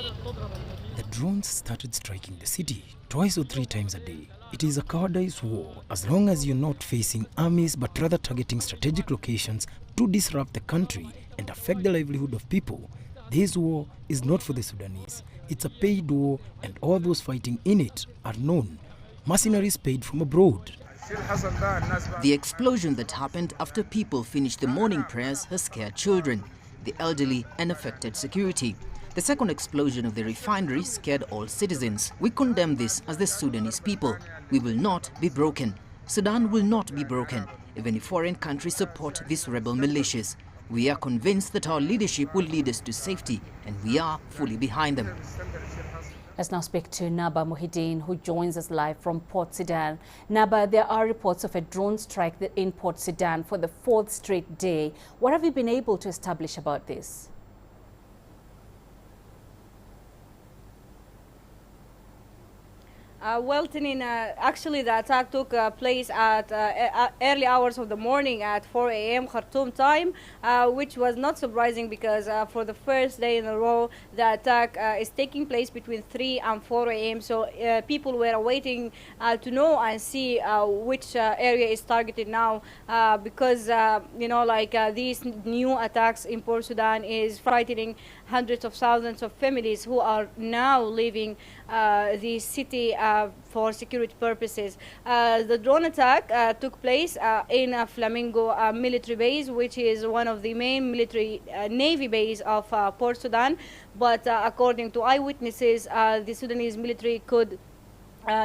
The drones started striking the city 2 or 3 times a day. It is a cowardice war as long as you're not facing armies but rather targeting strategic locations to disrupt the country and affect the livelihood of people. This war is not for the Sudanese. It's a paid war and all those fighting in it are known. Mercenaries paid from abroad. The explosion that happened after people finished the morning prayers has scared children, the elderly and affected security. The second explosion of the refinery scared all citizens. We condemn this as the Sudanese people. We will not be broken. Sudan will not be broken, if any foreign countries support these rebel militias. We are convinced that our leadership will lead us to safety, and we are fully behind them. Let's now speak to Naba Muhyiddin, who joins us live from Port Sudan. Naba, there are reports of a drone strike in Port Sudan for the 4th straight day. What have you been able to establish about this? Well, Tanin, actually the attack took place at early hours of the morning at 4 a.m. Khartoum time, which was not surprising because for the first day in a row, the attack is taking place between 3 and 4 a.m. So people were waiting to know and see which area is targeted now because, these new attacks in Port Sudan is frightening hundreds of thousands of families who are now leaving the city for security purposes. The drone attack took place in a Flamingo military base, which is one of the main military navy base of Port Sudan. But according to eyewitnesses, the Sudanese military could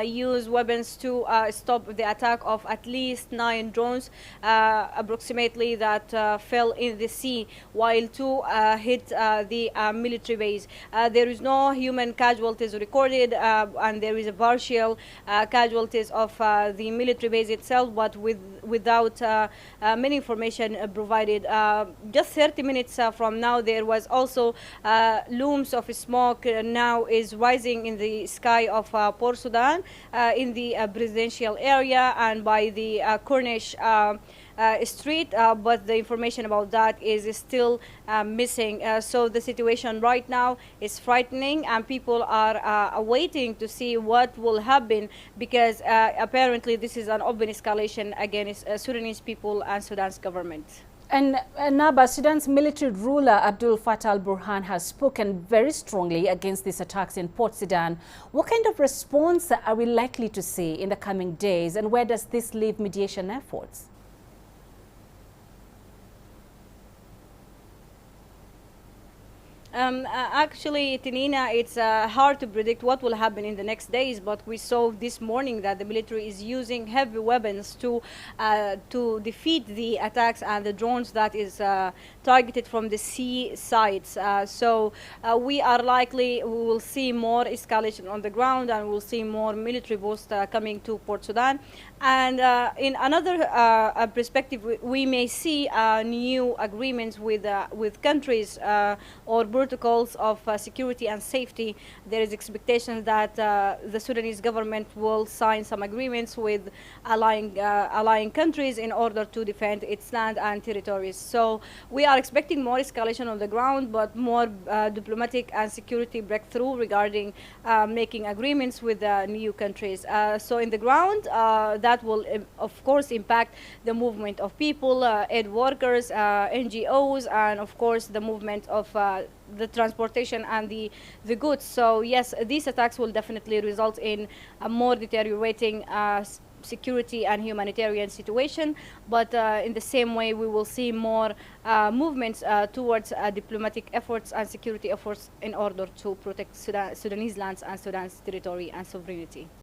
use weapons to stop the attack of at least 9 drones approximately that fell in the sea, while 2 hit the military base. There is no human casualties recorded, and there is a partial casualties of the military base itself, but without many information provided. Just 30 minutes from now, there was also looms of smoke now is rising in the sky of Port Sudan, in the presidential area and by the Cornish street, but the information about that is still missing. So the situation right now is frightening, and people are waiting to see what will happen, because apparently this is an open escalation against Sudanese people and Sudan's government. And Naba, Sudan's military ruler Abdul Fattah al-Burhan has spoken very strongly against these attacks in Port Sudan. What kind of response are we likely to see in the coming days, and where does this leave mediation efforts? Actually, Tinina, it's hard to predict what will happen in the next days, but we saw this morning that the military is using heavy weapons to defeat the attacks and the drones that is targeted from the sea sides. So we will see more escalation on the ground, and we'll see more military posts coming to Port Sudan. And in another perspective, we may see new agreements with countries or protocols of security and safety. There is expectation that the Sudanese government will sign some agreements with allying countries in order to defend its land and territories. So we are expecting more escalation on the ground, but more diplomatic and security breakthrough regarding making agreements with new countries. So in the ground, that will of course impact the movement of people, aid workers, NGOs, and of course the movement of the transportation and the goods. So yes, these attacks will definitely result in a more deteriorating security and humanitarian situation, but in the same way we will see more movements towards diplomatic efforts and security efforts in order to protect Sudanese lands and Sudan's territory and sovereignty.